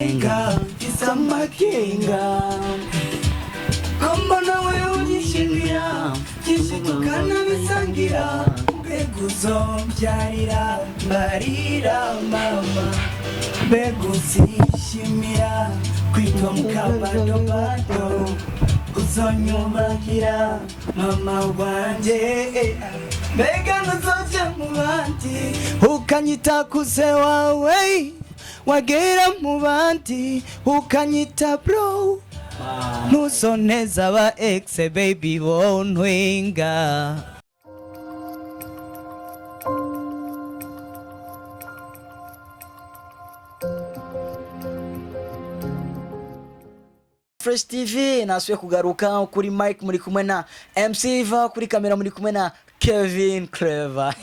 Enga kisama kenga Kombona wewe unyishimira Kishitukana bisangira Beguzo mbyarira Marira mama Beguzishimira Kwitwa mukabado Uzonyumagira Mama wanje Bega nuzoja mubandi Ukanyita kuze wawe Wagera mubandi ukanyita bro Nusoneza ba ex baby bontwenga Fresh TV nasuye kugaruka kuri Mike muri kumwe na MC Iva kuri kamera muri kumwe na Kevin Clever.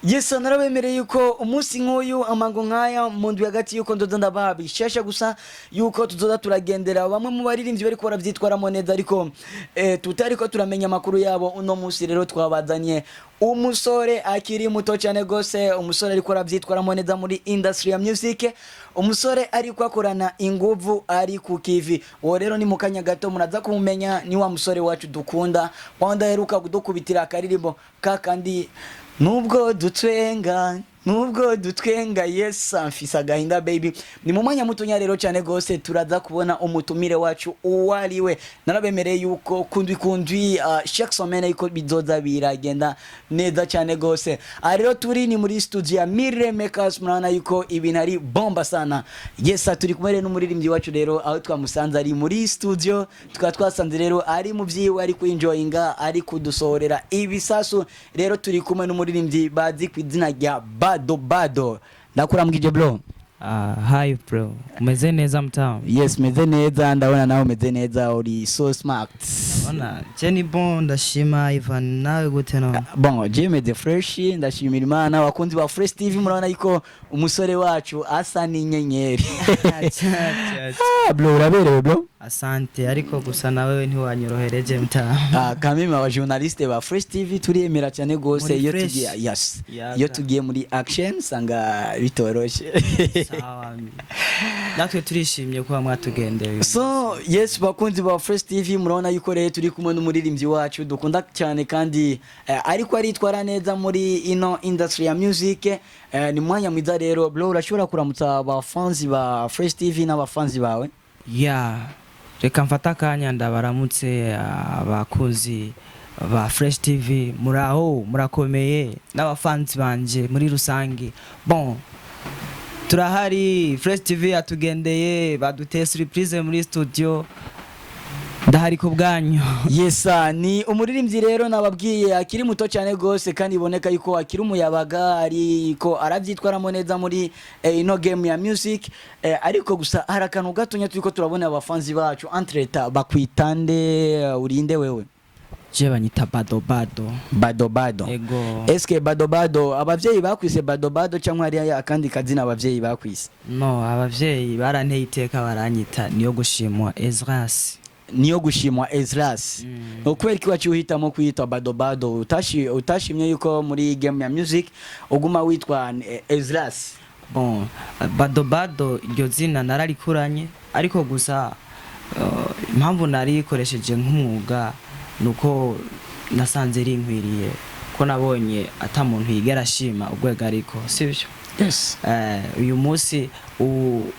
Yes, narabemereye yuko umunsi nk'uyu amango nkaya mu ndwi hagati yuko ndoza ndababishasha gusa yuko tuzoza turagendera bamwe mu baririmbyi bari ko baravyitwaramo neza ariko tutariko turamenya amakuru yabo uno munsi rero twabazanye umusore akiri muto cyane gose umusore ariko aravyitwaramo neza muri industry ya music umusore ariko akorana inguvu ari ku kivi uwo rero ni mukanya gato muraza kumumenya ni wa musore wacu dukunda wanda heruka kudukubitira akaririmbo kakandi nubwo dutwenga yes amfisa gahinda baby ni mu mwanya mutonya rero cyane gose turaza kubona umutumire wacu uwaliwe narabemereye yuko kundwi chaque semaine iko bizoza biragenda neza cyane gose rero turi ni muri studio ya Mire Makers murana yuko ibintu ari bomba sana yes turi kumwe n'umuririmbyi wacu rero aho twamusanze ari muri studio twasanze rero ari mu byiwe ari kuenjoyinga ari kudusohorera ibisasu rero turi kumwe n'umuririmbyi bazi kwizina rya Bado ndakuramwije bro. Hi bro. Umeze neza mtamu? Yes, meze neza ndabona nawe umeze neza uri so smart. Ona, Jenny Bon ndashima Ivan nawe gute no? Bon, Jimmy the Fresh ndashimira Imana wakunzi ba Fresh TV murabona yuko umusore wacu asa n'inyenyeri. Bro uraberewe bro? Asante ariko gusa nawe ntiwanyorohereje mtamu. Kamima wa journaliste ba Fresh TV turiyemera cyane gose iyo tugiye yes. Iyo tugiye muri action sanga bitoroshe. Sawa. Natwe turishimye kuba mwatugendeye. So yes bakunzi ba Fresh TV murabona yuko rero turi kumwe n'umuririmbyi wacu dukunda cyane kandi ariko aritwara neza muri ino industry ya music ni mwanya mwiza rero bro urashobora kuramutsa abafanzi ba Fresh TV n'abafanzi bawe? Yeah. Reka mfata kanya ndabaramutse abakunzi ba Fresh TV muraho murakomeye n'abafanzi banje muri rusangi. Bon turahari Fresh TV atugendeye baduteye surprise muri studio ndahari ku bwanyu. Yes ni umuririmbyi rero nababwiye akiri muto cyane gose kandi iboneka yuko akiri umuyabaga ariko aravyitwaramo neza muri ino game ya music ariko gusa harakantu gatonya turiko turabona abafanzi bacu entreta bakwitande urinde wewe je banyita Bado. Ego. Eske Bado abavyeyi bakwise Bado cyangwa ari akandi kazina abavyeyi bakwise? No, abavyeyi baranteye iteka baranyita niyo gushimwa Ezras. Ukweli kiwa cyuhitamo kwitwa Bado utashimye yuko muri game ya music uguma witwa Ezras? Bon, Bado iryo zina nararikuranye ariko gusa impamvu narikoresheje nk'umwuga nuko nasanze rinkwiriye ko nabonye ata muntu yigera shima ubwega ariko sibyo. Yes. Uyu munsi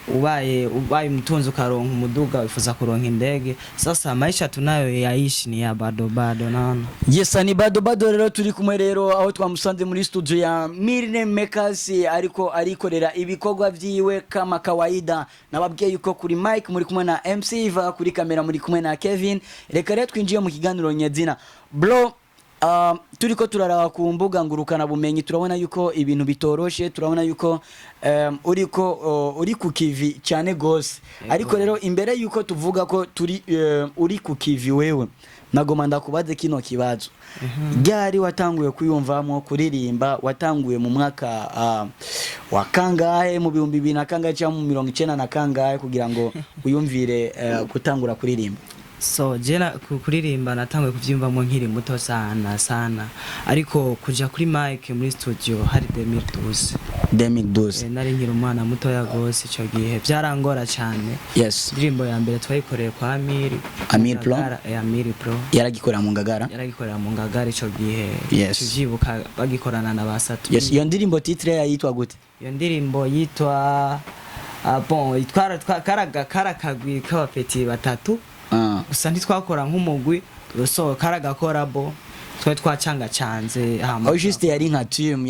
ubaye mutunzi ukaronka umuduga wifuza kuronka indege sasa maisha tunayo yaishi ni ya Bado nana. Yes ni Bado rero turi kumwe rero aho twamusanze muri studio ya Mire Makers ariko arikorera ibikorwa byiwe kama kawaida nababwiye yuko kuri Mike muri kumwe na MC Iva kuri kamera muri kumwe na Kevin reka rero twinjiye mu kiganiro nyezina bro. Turiko turaraba ku mbuga ngurukana bumenyi turabona yuko ibintu bitoroshe turabona yuko uri ku kivi cyane gose ariko rero imbere yuko tuvuga ko turi uri ku kivi wewe nagoma ndakubaze kino kibazo ryari watanguye kuyumvamo kuririmba watanguye mu mwaka wa kangahe mu 2000 cyangwa mu 1990 na kangahe kugira ngo uyumvire gutangura kuririmba? So jena kuririmba natangwe kuvyimvamo nkiri muto sana ariko kuja kuri mic muri studio hari 2012 2012 nari nkiri umwana mutoya gose ico gihe byarangora cyane. yes Indirimbo ya mbere twayikoreye kwa Amir Pro Amir Pro yaragikorera mu Ngagara ico gihe Yes. tuvyibuka bagikorana na basatu. yes iyo ndirimbo titre yayitwa gute? Iyo ndirimbo yitwa bon karakagwi k'abapeti batatu gusa ntitwakora nk'umugwi so karagakorabo twacanga canze aho juste yari nka team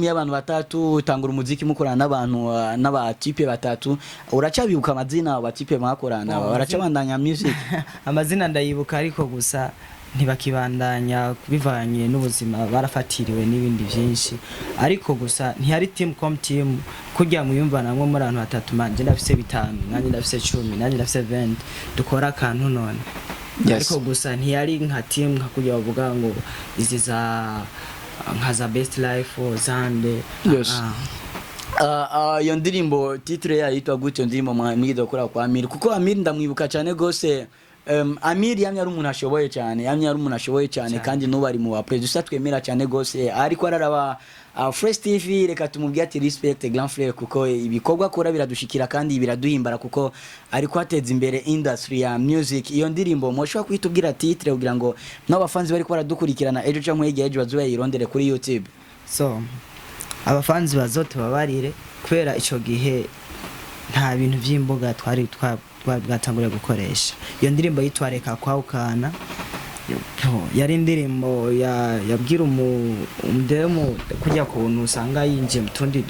y'abantu batatu utangura umuziki mukorana n'abantu n'abatipe batatu uracabibuka amazina abatipe mwakorana baracabandanya music amazina ndayibuka ariko gusa ntibakibandanya bivanye n'ubuzima barafatiriwe n'ibindi byinshi ariko gusa ntiyari team com team kugira muyumvana nko muri abantu batatu manje ndafise 5 nanje ndafise 10 nanje ndafise 20 dukora akantu none. Yes. Ariko gusa ntiyari nka team nka kugira bavuga ngo izi za nka za best life zande. Yes. Iyo ndirimbo titre yayitwa gute? Iyo ndirimbo mwigeze gukora kwa Amir kuko Amir ndamwibuka cyane gose. Amir yamye ari umuntu ashoboye cyane kandi nubu ari mu producer twemera cyane gose ariko araraba Fresh TV reka tumubwiye ati respect grand frère kuko ibikorwa akora biradushikira kandi biraduhimbara kuko ariko ateza imbere industry ya music. Iyo ndirimbo mwoshobora kwitubwira titre kugira ngo n'abafanzi bari baradukurikirana ejo cyangwa ejo bazuyirondere kuri YouTube? So abafanzi bazote babarire kubera ico gihe nta bintu by'imboga twari bwatanguriye gukoresha. Iyo ndirimbo yitwareka kwaukana yari indirimbo yabwira umudemo kujya kuntu usanga yinjiye mutundi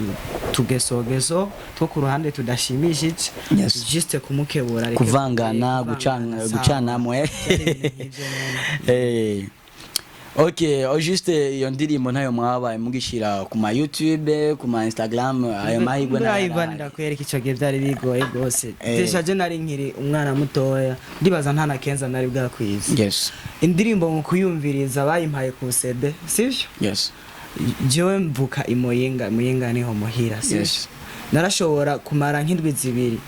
tugesogeso two ku ruhande tudashimishije. Yes. Juste kumukebura kuvangana gucana mwe Okay, juste iyo ndirimbo ntayo mwabaye mugishira ku ma YouTube, ku ma Instagram, ayo mahigwe na Ivanda kwereka ico gihe byari bigoye gose. Teshaje nari nkiri umwana mutoya, ndibaza ntana kenza nari bwakwiza. Yes. Indirimbo mu kuyumviriza bayimpaye ku CD, sivyo? Yes. Jewe mvuka imoyenga niho muhira, sivyo? Yes. Narashobora kumara nk'indwi zibiri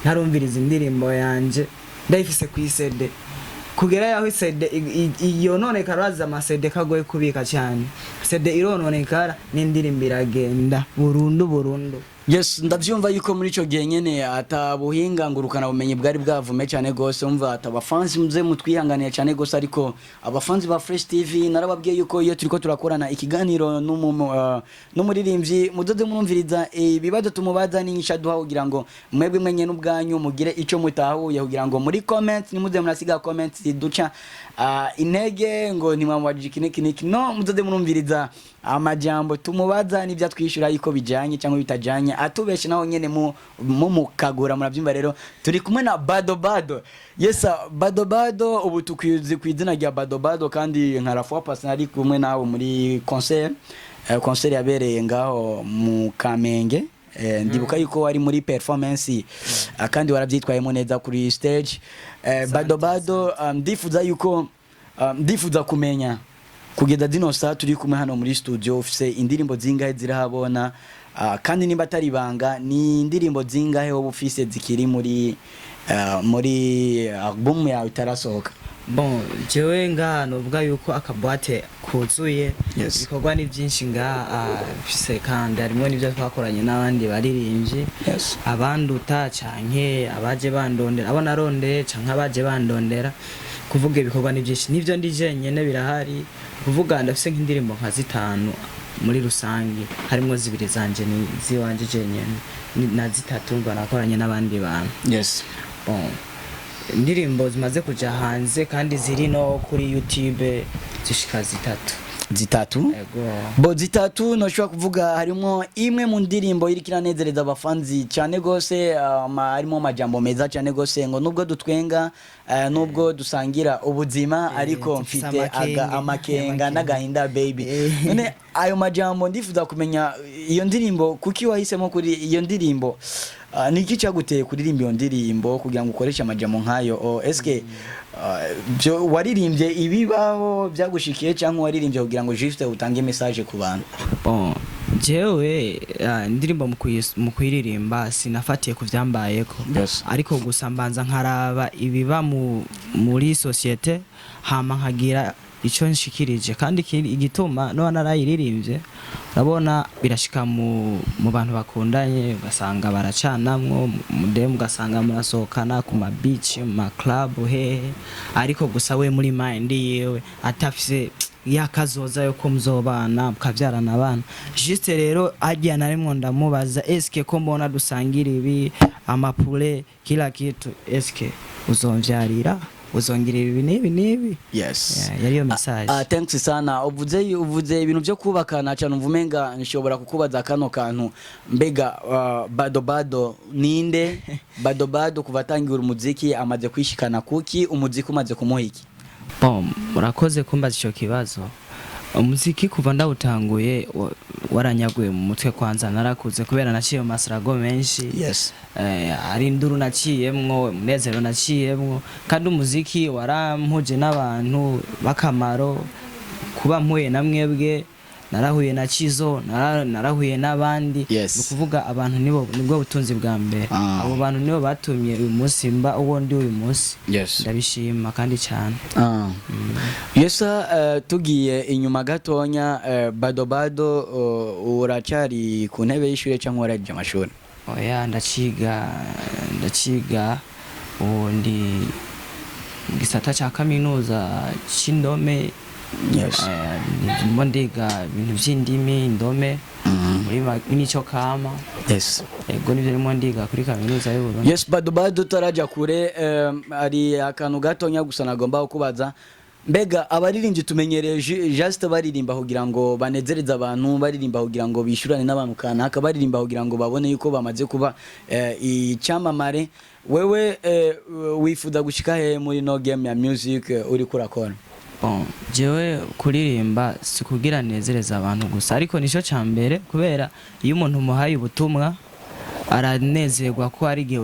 ntarumviriza indirimbo yanje ndayifise ku CD. Kugera yaho CD iyo none karaza amasede kagoye kubika cyane. CD irononekara n'indirimbo iragenda burundu. Yes, ndavyumva yuko muri ico gihe nyene atabuhinga ngurukana bumenyi bwari bwavume cyane gose umva atabafanzi muze mutwihanganiye cyane gose ariko abafanzi ba Fresh TV narababwiye yuko iyo turiko turakorana ikiganiro n'umuririmbyi mudoze murumviriza ibibazo tumubaza n'inyisha duha kugira ngo mwebwe mwenye n'ubwanyu mugire ico mutahuye kugira ngo muri comment nimuze murasiga comment duca intege ngo ntimwamwajije kiniki no mudoze murumviriza amajambo tumubaza nibya twishura yuko bijanye cyangwa bitajanye atubeshe naho nyene mu mukagura muravyumva. Rero turi kumwe na Bado. Yes, Bado ubu tukwizi kwizina rya Bado kandi nkarafuwa personally kumwe nawe muri concert yabereye ngaho mu Kamenge. Ndibuka yuko wari muri performance kandi warabyitwayemo neza kuri stage. Bado ndifuza kumenya kugeza dino saa turi kumwe hano muri studio ufise indirimbo zingahe zirahabona kandi nimba atari banga ni indirimbo zingahe wowe ufise zikiri muri album yawe itarasohoka? Bon, jewe ngano vuga yuko akabwate kuzuye. Yes. Bikorwa ni byinshi fise kandi harimo nivyo twakoranye n'abandi baririmbyi. Yes. Abanduta canke abaje bandondera abona ronde canke abaje bandondera kuvuga ibikorwa ni byinshi nivyo ndije nyene birahari kuvuga ndafise nk'indirimbo nka 5 muri rusangi harimo 2 zanje ni ziwanje jenyene na 3 ngo nakoranye n'abandi bantu. Yes. Bon, indirimbo zimaze kuja hanze kandi ziri no kuri YouTube zishika 3. Ego. Bo 3 no shwa kuvuga harimo imwe mu ndirimbo iri kiranezereza abafanzi cyane gose harimo majambo meza cyane gose ngo nubwo dutwenga nubwo dusangira ubuzima ariko mfite amakenga n'agahinda baby. None ayo majambo ndifuza kumenya iyo ndirimbo kuki wahisemo kuri iyo ndirimbo niki cyaguteye kuririmba iyo ndirimbo kugira ngo ukoreshe amajambo nkayo eske byo waririmbye ibibaho byagushikiye cyangwa waririmbye kugira ngo juste utange message ku bantu? Bon, jewe indirimbo mu kuyiririmba sinafatiye ku vyambayeko. Yes. Ariko gusa mbanza nkaraba ibiba muri societe hama nkagira icyo nshikirije kandi igituma no narayiririmbye urabona birashika mu bantu bakundanye ugasanga baracanamwo mudemu ugasanga murasohokana ku ma beach mu ma club hehe ariko gusa we muri mind yewe atafise yakazoza yo ko muzobana mukavyarana abana juste rero agiye narimwo ndamubaza eske ko mbona dusangira ibi amapule kila kitu eske uzomvyarira uzongirira ibi nibi yes yariyo message thanks sana uvuze ibintu byo kubakana cyane umvumenga nshobora kukubaza kano kantu mbega bado ninde bado kuvatangira umuziki amaze kwishikana kuki umuziki umaze kumuha iki murakoze kumbaza icyo kibazo umuziki kuva ndawutanguye waranyaguye mu mutwe kwanza narakuze kubera naciye mu masarago menshi yes ari induru naciyemwo umunezero naciyemwo kandi umuziki warampuje n'abantu bakamaro kuba mpuye na mwebwe narahuye na Cizo narahuye n'abandi nukuvuga abantu nibwo butunzi bwa mbere abo bantu nibo batumye uyu munsi mba uwo ndi uyu munsi ndabishima kandi cyane yesa tugiye inyuma gatonya bado uracari ku ntebe y'ishure cyangwa waraje amashuri oya ndaciga undi gisata cha kaminuza c'indome ndiga ibintu by'indimi indome muri mico kama ego nivyo ndimo ndiga kuri kaminuza y'u Burundi yes bado taraja kure ari akantu gatonya gusa nagomba kubaza mbega abaririmbyi tumenyereje just baririmba kugira ngo banezereze abantu baririmba kugira ngo bishurane n'abantu kanaka baririmba kugira ngo babone yuko bamaze kuba icyamamare wewe wifuza gushika he muri no game ya music uri kurakora jewe kuririmba si kugira nezereza abantu gusa ariko nico cyambere kubera iyo umuntu muhaye ubutumwa aranezerwa ko ari gihe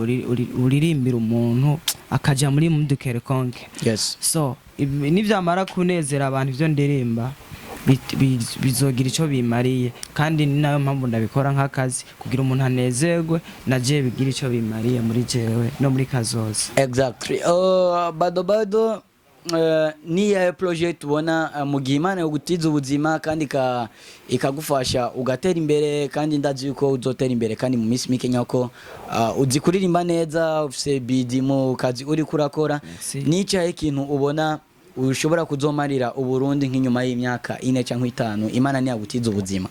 uririmbira umuntu akaja muri mudukere konke so nivyamara kunezera abantu ivyo ndirimba bizogira ico bimariye kandi ni nayo mpamvu ndabikora nk'akazi kugira umuntu anezerwe naje bigira ico bimariye muri jewe no muri kazoza exactly bado ni ya project ubona mu gihe Imana yogutiza ubuzima kandi ikagufasha ugatera imbere kandi ndazi yuko uzotera imbere kandi mu minsi mike nyako uzi kuririmba neza ufise bidi mu kazi uri kurakora nicaye ikintu ubona ushobora kuzomarira uburundi nk'inyuma y'imyaka 4 cyangwa 5 Imana ni yagutiza ubuzima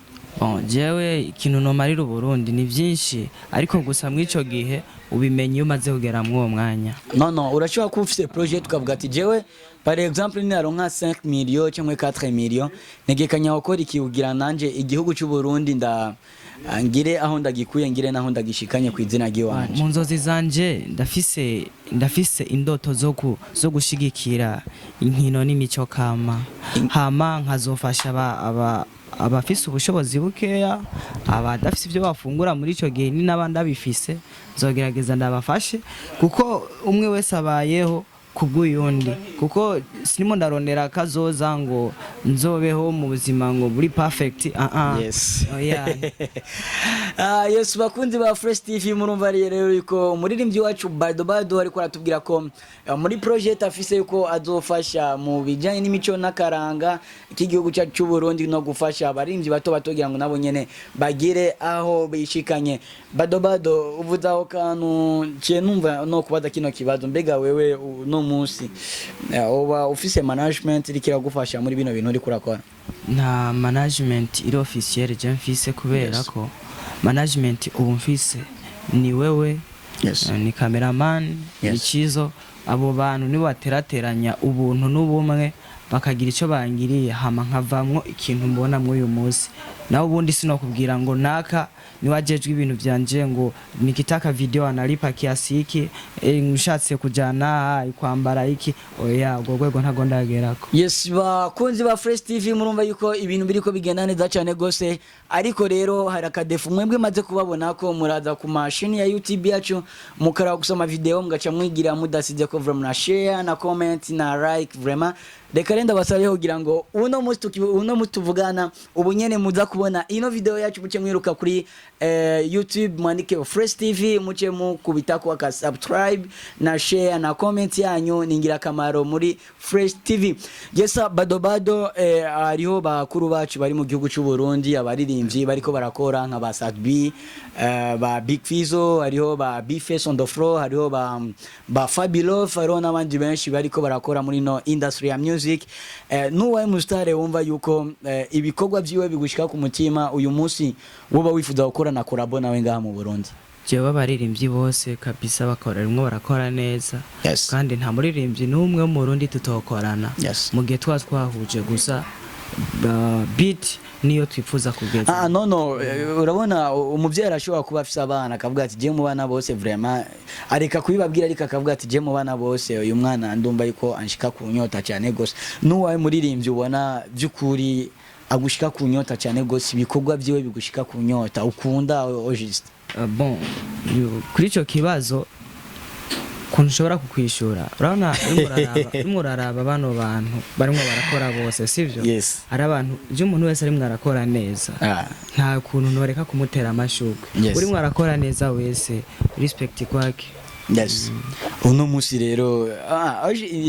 jewe ikintu nomarira uburundi ni byinshi ariko gusa mwico gihe ubimenye umaze kugera mu uwo mwanya no urashobora kuba ufite project ukavuga ati jewe par exemple naronka 5 millions cyangwa 4 millions negekanya gukora ikiugira nanje igihugu cy'u Burundi ngire aho ndagikuye ngire naho ndagishikanye ku izina giwanje mu nzozi zanje ndafise indoto zo gushigikira inkino n'imico kama hama nkazofasha abafise ubushobozi bukeya abadafise ibyo bafungura muri ico gihe ni nabandi abifise zogerageza ndabafashe kuko umwe wese abayeho kubw'uyundi kuko sinimo ndarondera kazoza ngo nzobeho mu buzima ngo buri perfect yes yes bakunzi ba Fresh TV murumva rero yuko umuririmbyi wacu bado ariko aratubwira ko muri project afise yuko azofasha mu bijanye n'imico n'akaranga ikigihugu cyacu cy'u Burundi no gufasha abaririmbyi bato kugira ngo nabo nyene bagire aho bishikanye bado uvuzaho kantu cye numva no kubaza kino kibazo mbega wewe no munsi oba office management irikira gufasha muri bino bintu uri kurakora nta management iri officiel je mfise kubera ko management ubu mfise ni wewe ni cameraman ni Cizo abo bantu ni baterateranya ubuntu n'ubumwe bakagira ico bangiriye hama nkavamwo ikintu mbona mu uyu munsi naho ubundi sinokubwira ngo naka niwajejwe ibintu byanje ngo nikitaka video analipa kiasi iki ngushatse kujana kwambara iki oya ubwo rwego ntago ndagerako yes bakunzi ba Fresh TV murumva yuko ibintu biriko bigenda neza cyane gose ariko rero hari akadefu mwebwe maze kubabona ko muraza ku machine ya YouTube yacu mukara gusoma video mugaca mwigira mudasize ko vraiment na share na comment na like vraiment reka renda basabeho kugira ngo uno musi tuvugana ubu nyene muza kubona ino video yacu muce mwiruka kuri YouTube mwandike Fresh TV muce mukubita ko aka subscribe na share na comment yanyu ningira kamaro muri Fresh TV. Yesa Bado hariho bakuru bacu bari mu gihugu cy'u Burundi abaririmbyi bariko barakora nka ba Sadbi ba Big Fizzo hariho ba Bface on the floor hariho ba Fabulous hariho n'abandi benshi bariko barakora muri no industry ya music. Nuwaye mustare wumva yuko ibikorwa byiwe bigushika ku mutima uyu munsi woba wifuza gukora na collabo nawe ngaha mu Burundi? jewe abaririmbyi bose kabisa bakora rimwe barakora neza, kandi nta muririmbyi n'umwe mu Burundi tutokorana mu gihe twahuje gusa beat niyo twifuza kugeza. No urabona umuvyeyi arashobora kuba afise abana akavuga ati je mu bana bose vraiment areka kubibabwira ariko akavuga ati je mu bana bose uyu mwana ndumva yuko anshika ku nyota cyane gose. Nuwaye muririmbyi ubona byukuri agushika ku nyota cyane gose ibikorwa byiwe bigushika ku nyota ukunda Juste? Bon kuri ico kibazo kuntu ushobora kukwishura urabona imuraraba bano bantu barimo barakora bose sivyo? Ari abantu je umuntu wese ari mwarakora neza nta kuntu noreka kumutera amashugwe uri mwarakora neza wese respect kwake. Uno musi rero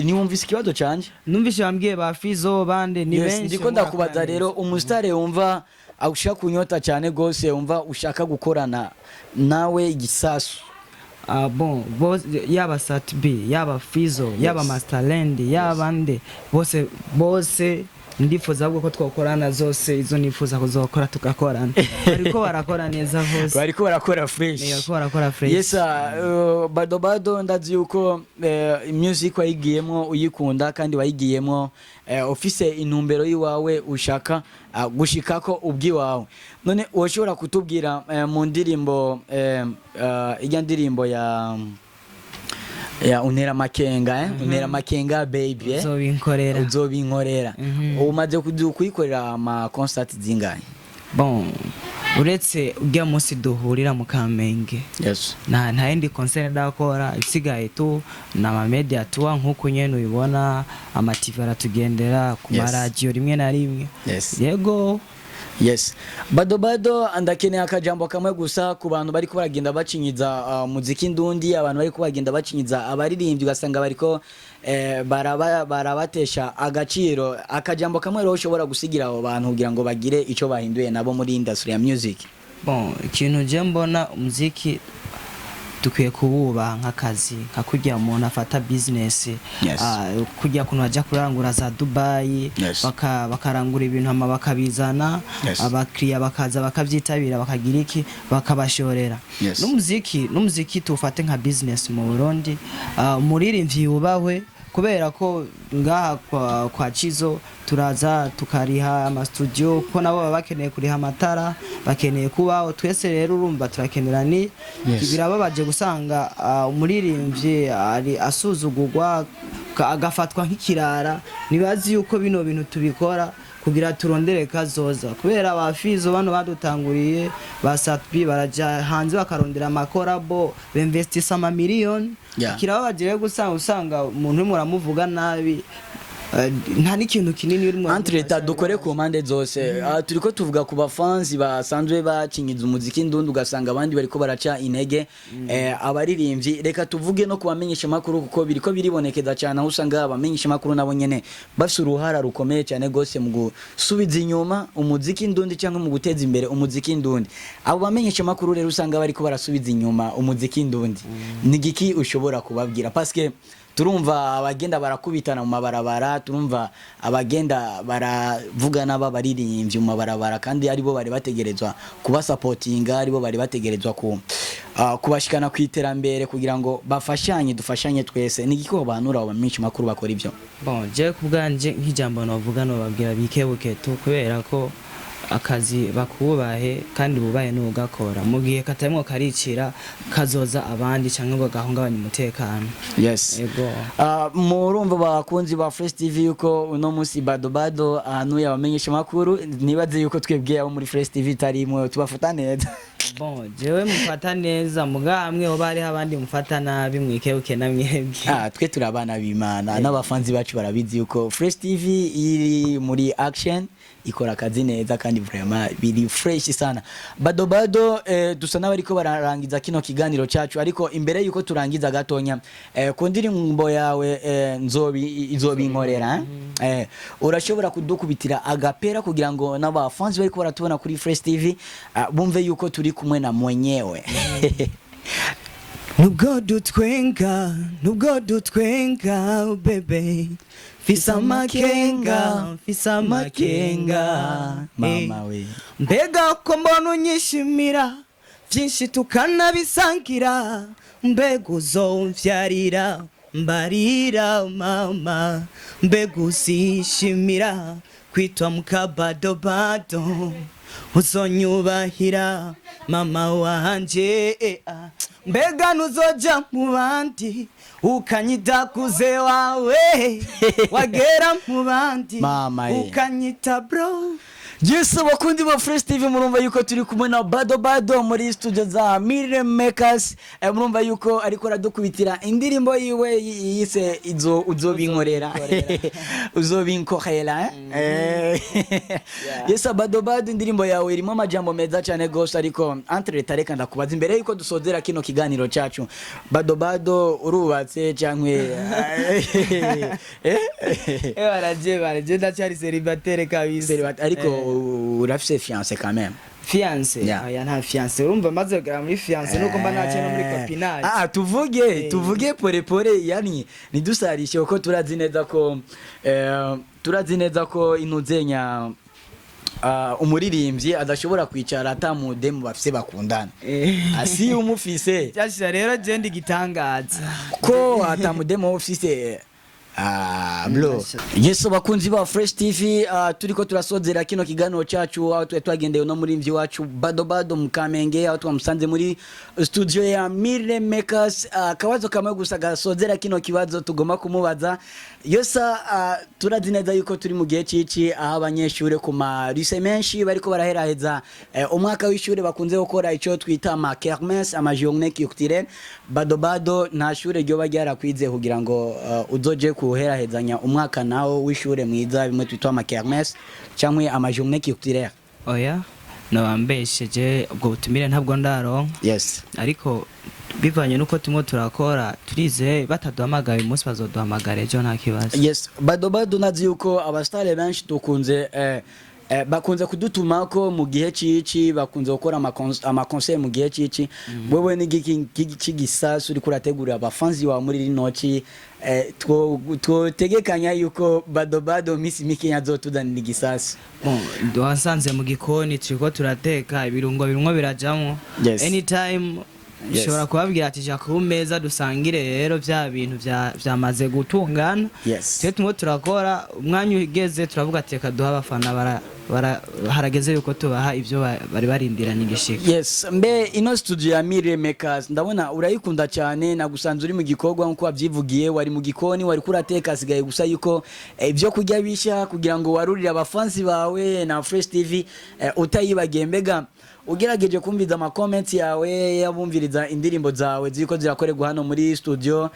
ni wumvise ikibazo canje numvise bambwiye ba Fizzo bande ni benshi ndiko ndakubaza rero umustare wumva agushaka kunyota cyane gose wumva ushaka gukorana nawe igisasu. Bon yaba Satbi yaba Fizzo yaba Masterland yabande bose ndifuza ko twakorana zose izo nifuza kuzokora tugakorana ariko barakora neza hose bariko barakora fresh. Yes Bado ndazi yuko music wayigiyemo uyikunda kandi wayigiyemo office intumbero yiwawe ushaka gushikako ubwiwawe. None woshobora kutubwira mu ndirimbo ijya ndirimbo ya Unera Makenga Unera Makenga baby uzobinkorera umaze kuyikorera ama concert zingahe? Bon uretse ujya munsi duhurira mu Kamenge nta yindi concert ndakora isigaye tu na media tour nkuko nyene ubibona ama TV aratugendera ku radio rimwe na rimwe. Yego Bado andakeneye akajambo kamwe gusa ku bantu bariko baragenda bacinyiza muziki ndundi, abantu bariko bagenda bacinyiza abaririmbyi ugasanga bariko barabatesha agaciro. Akajambo kamwe rero ushobora gusigira abo bantu kugira ngo bagire ico bahinduye nabo muri industry ya music? Bon ikintu je mbona umuziki dukwiye kububa nk'akazi nkakujya umuntu afata business kujya kuntu ajya kurangura za Dubai bakarangura ibintu ama bakabizana abakiriya bakaza bakavyitabira bakagira iki bakabashorera. N'umuziki tufate nka business mu Burundi umuririmbyi yubahwe kubera ko ngaha kwa Chizo turaza tukariha ama studio ko nabo bakeneye kuriha amatara bakeneye kubaho twese rero urumva turakenera ni birababaje gusanga umuririmbyi ari asuzugurwa agafatwa nk'ikirara. Nibazi yuko bino bintu tubikora kugira turondere kazoza kubera ba Fizzo bano badutanguriye ba Satbi baraja hanze bakarondera amakorabo beinvestisa ama million kirababaje gusanga umuntu muramuvuga nabi nta n'ikintu kinini urimo Entreta dukore ku mpande zose. Turiko tuvuga ku bafanzi basanzwe bacinyiza umuziki ndundi ugasanga abandi bariko baraca intege abaririmbyi. Reka tuvuge no kubamenyesha makuru kuko biriko biribonekeza cyane aho usanga abamenyesha makuru nabo nyene bafite uruhara rukomeye cyane gose mu gusubiza inyuma umuziki ndundi cyangwa mu guteza imbere umuziki ndundi. Abo bamenyesha makuru rero usanga bariko barasubiza inyuma umuziki ndundi. Nigiki ushobora kubabwira? Parce que turumva abagenda barakubitana mu mabarabara, turumva abagenda baravugana babaririmbyi mu mabarabara kandi aribo bari bategerezwa kuba supportinga, aribo bari bategerezwa kubashikana kwiterambere kugira ngo bafashanye dufashanye twese. Nigiko banura abamenyesha makuru bakora ivyo? Bon je kubganje nk'ijambo novuga no babwira bikebuke tu kubera ko akazi bakubahe kandi bubaye n'ugakora mu gihe katarimo karicira kazoza abandi cyangwa ngo gahungabanye umutekano. Ego murumva bakunzi ba Fresh TV yuko uno musi Bado ahantu yabamenyesha makuru nibaze yuko twebwe abo muri Fresh TV tarimo tubafata neza. Bon, jewe mufata neza muga hamwe ho bari abandi mufata nabi mwikebuke na mwebwe. Twe turi abana b'Imana n'abafanzi bacu barabizi yuko Fresh TV iri muri action ikora akazi neza kandi vraiment biri fresh sana. Bado Bado dusa n'abariko bararangiza kino kiganiro cyacu, ariko imbere yuko turangiza gatonya ku ndirimbo yawe izobi inkorera urashobora kudukubitira agapera kugira ngo n'abafanzi bariko baratubona kuri Fresh TV bumve yuko turi kumwe na mwenyewe. Nubwo dutwenga bebe fisa makenga mama we mbega ko mbona unyishimira byinshi tukanabisangira mbega uzomvyarira mbarira mama mbega usishimira kwitwa mukabadobado uzonyubahira mama wanje mbega nuzoja mu bandi ukanyita kuze wawe wagera mu bandi ukanyita bro. Yes, bakundi ba Fresh TV murumva yuko turi kumwe na Bado Bado muri studio za Mire Makers. Murumva yuko ariko radukubitira indirimbo yiwe yise uzobinkorera uzobinkorera Yes, Bado Bado indirimbo yawe irimo amajambo meza cyane gose, ariko entre tareka ndakubaza imbere yuko dusozera kino kiganiro cyacu. Bado Bado urubatse cyangwe baraje ndacyari célibataire kabisa, ariko urafise fiancé quand même. Fiancé? Aya nta fiancé, urumva maze kugera muri fiancé nuko mba nacyo muri copinage. Tuvuge pore yani nidusarishe uko turazi neza ko inuzenya umuririmbyi adashobora kwicara atamude mu bafise bakundana. Asi umufise cyashira rero je ndi gitangaza ko atamude mu office bro. Yes, bakunzi ba Fresh TV turiko turasozera kino kiganiro cyacu aho twagendeye no muri mvyi wacu Bado Bado Mukamenge, aho twamusanze muri studio ya Mire Makers. Kawazo kamwe gusa gasozera kino kibazo tugoma kumubaza. Yosa turazi neza yuko turi mu gihe cici aho abanyeshure ku ma lycée menshi bariko baraheraheza umwaka w'ishure bakunze gukora ico twita ma kermesse ama journée culturelle. Bado Bado nta shure ryo bagyara kwize kugira ngo uzoje kuherahezanya umwaka nawo w'ishure mwiza bimwe twitwa ama kermesse cyangwa ama journée culturelle. Oya no ambesheje ubwo butumire ntabwo ndaronka. Yes, ariko bivanye nuko tumwe turakora turize bataduhamagaye umunsi bazoduhamagara ejo nta kibazo. Yes, Bado Bado nazi yuko abastare benshi tukunze bakunze kudutumako mu gihe cici, bakunze gukora ama concert mu gihe cici. Wewe ni giki gisasu uri kurategura abafanzi wa muri rinoci twotegekanya yuko Bado Bado misi mike azotuzanira igisasu. Wasanze mu gikoni turiko turateka ibirungo birungo birajamwo. Anytime ushobora kubabwira ati ja ku meza dusangire rero bya bintu byamaze gutungana. Twe tumwe turakora umwanya ugeze turavuga ati reka duha abafana harageze yuko tubaha ibyo bari barindiranye igishika. Yes, mbe ino studio ya Mire Makers ndabona urayikunda cyane, nagusanze uri mu gikorwa nkuko wabyivugiye, wari mu gikoni wari kurateka, asigaye gusa yuko ibyo kujya bisha kugira ngo warurire abafansi bawe na Fresh TV utayibagiye. Mbega ugerageje kumviza ama comments yawe yabumviriza indirimbo zawe ziko zirakorerwa hano muri studio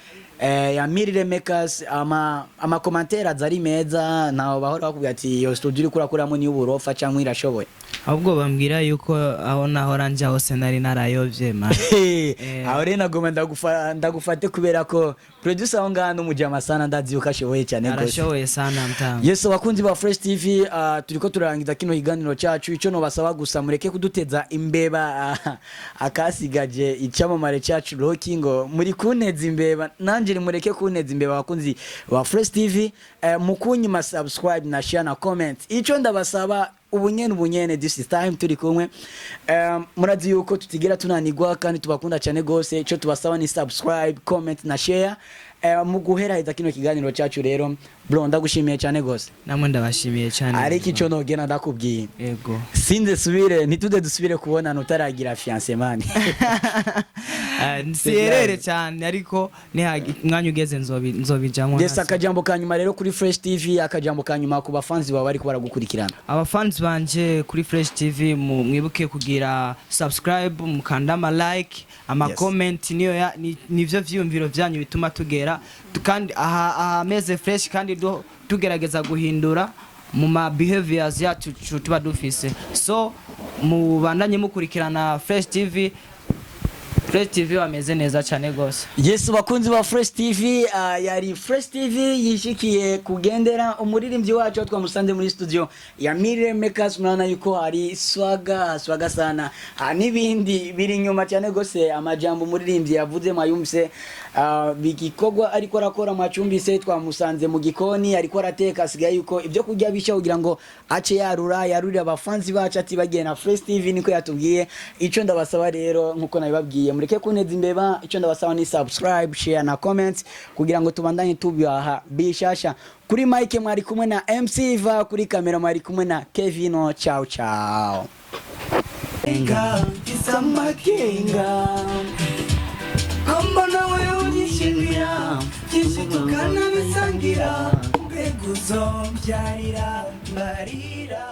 ya Mire Makers, ama commentaire azari meza naho bahora bakubwira ati yo studio iri kurakuramo ni uburofa cyangwa irashoboye? Ahubwo bambwira yuko aho nahora nja hose nari narayovye man. Aho rero nagoma ndagufate kubera ko producer aho ngano umujama sana ndazi yuko ashoboye cyane gose. Arashoboye sana mtamu. Yes, bakunzi ba Fresh TV turiko turangiza kino higaniro cyacu, ico no basaba gusa mureke kuduteza imbeba akasigaje icamamare cyacu Rocky ngo muri kuneza imbeba, nanje mureke kuneza imbeba. Bakunzi ba Fresh TV mukunyima subscribe na share na comment, ico ndabasaba ubunyene this is time turi kumwe. Murazi yuko tutigira tunanigwa kandi tubakunda cyane gose, ico tubasaba ni subscribe, comment na share. mu guheraheza kino kiganiro cyacu rero bro ndagushimiye cyane gose namwe ndabashimiye cyane ariko icyo nogena ndakubwiye yego sinze subire ntitude dusubire kubona nutaragira fiancé mani nserere cyane ariko mwanya ugeze nzobijamwe Yes akajambo kanyuma rero kuri Fresh TV akajambo kanyuma ku bafanzi bawe ariko baragukurikirana abafanzi banje kuri Fresh TV mwibuke kugira subscribe mukanda ama like ama comment niyo nivyo vyumviro vyanyu bituma tugera kandi aha meze fresh kandi tugerageza guhindura mu ma behaviors yacu tuba dufise so mubandanye mukurikirana Fresh TV wameze neza cyane gose. Yes bakunzi ba Fresh TV yari Fresh TV yishikiye kugendera umuririmbyi wacu twamusanze muri studio ya Mirror Makers mwana yuko hari swaga sana nibindi biri nyuma cyane gose amajambo umuririmbyi yavuze mayumse bigikogwa ariko arakora macumbise twamusanze mu gikoni ariko arateka asigaye yuko ibyo kujya bisha kugira ngo ace yarurira abafanzi bacu ati bagena Fresh TV niko yatubwiye ico ndabasaba rero nkuko nabibabwiye mureke kuneza imbeba ico ndabasaba ni subscribe share na comments kugira ngo tubandanye tubihaha bishasha kuri Mike mwari kumwe na MC Iva kuri kamera mwari kumwe na Kevino ciao Enga kisamakenga Kamba nawe unyishimira Kishikukana bisangira Beguzo mbyarira Marira